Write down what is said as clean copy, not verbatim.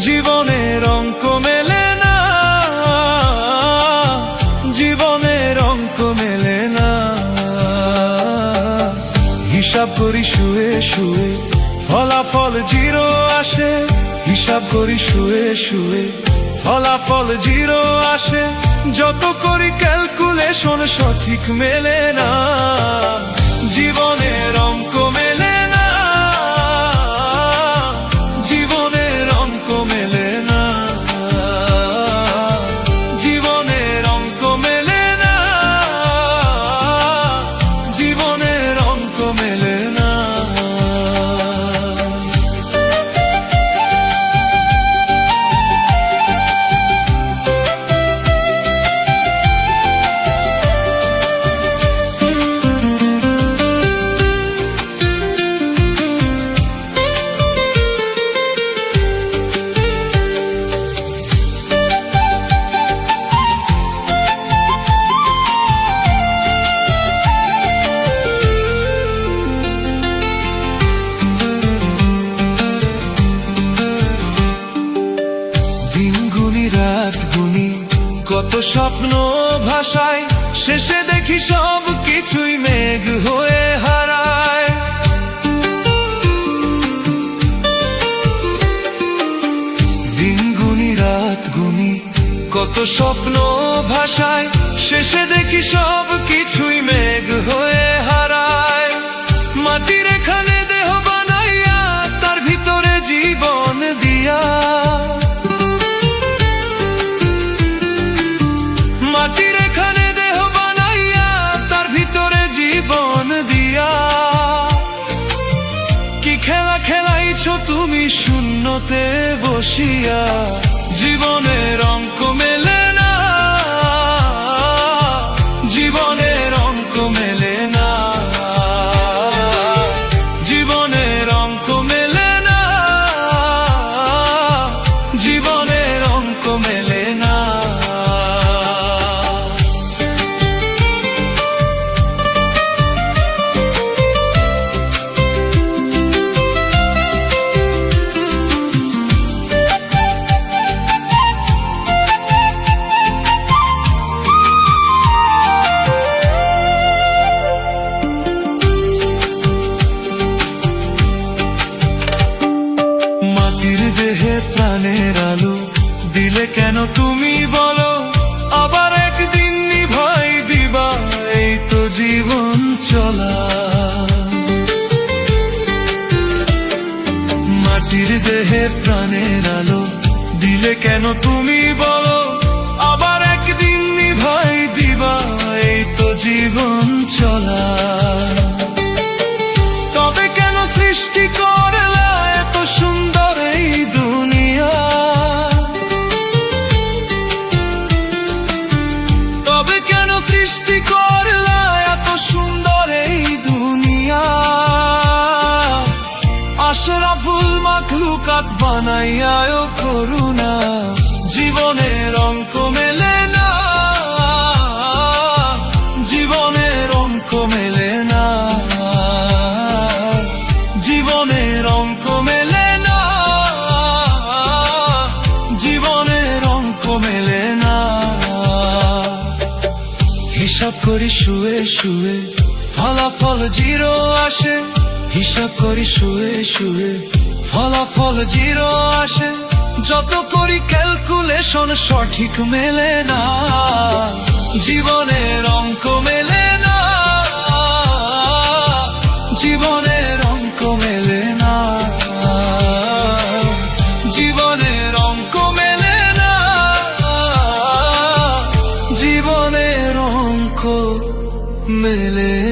জীবনের অঙ্ক মেলে না, জীবনের অঙ্ক মেলে না। হিসাব করি শুয়ে শুয়ে, ফলাফল জিরো আসে। হিসাব করি শুয়ে শুয়ে, ফলাফল জিরো আসে। যত করি ক্যালকুলেশন সঠিক মেলে না। জীবনের অঙ্ক মেলে না, জীবনের অঙ্ক মেলে না, জীবনের অঙ্ক মেলে না, জীবনের অঙ্ক মেলে না। রাত গুনি কত স্বপ্ন ভাষায়, শেষে দেখি সব কিছুই মেঘ হয়ে হারায়। দিন গুনি রাত গুনি কত স্বপ্ন ভাষায়, শেষে দেখি সব কিছুই মেঘ হয়ে হারায়। মাটির এখানে দেহ বানাইয়া, তার ভিতরে জীবন দিয়া, মাটির এখানে দেহ বানাইয়া, তার ভিতরে জীবন দিয়া। কি খেলা খেলাইছো তুমি শূন্যতে বসিয়া। জীবনের অঙ্ক মেলে না, জীবনের অঙ্ক মেলে না, জীবনের অঙ্ক মেলে না, জীবনের অঙ্ক মেলে না। দেহে প্রাণের আলো দিলে কেন তুমি বলো, আবার একদিন নিভাই দিবা, এই তো জীবন চলা। মাটির দেহে প্রাণের আলো দিলে কেন তুমি বলো, আবার একদিন নিভাই দিবা, এই তো জীবন চলা। তবে কেন সৃষ্টি করলা এত সুন্দর এই দুনিয়া, তবে কেন সৃষ্টি করলা এত সুন্দর এই দুনিয়া। আশরাফুল মাখলুকাত বানাইয়া করুণা। জীবনের অঙ্ক মেলে না, জীবনের অঙ্ক মেলে না, জীবনের অঙ্ক মেলে না, জীবনের অঙ্ক মেলে না। হিসাব করি শুয়ে শুয়ে, ফলাফল জিরো আসে। হিসাব করি শুয়ে শুয়ে, ফলাফল জিরো আসে। যত করি ক্যালকুলেশন সঠিক মেলে না। জীবনের অঙ্ক মেলে না, জীবনের অঙ্ক মেলে না, জীবনের অঙ্ক মেলে না, জীবনের অঙ্ক মেলে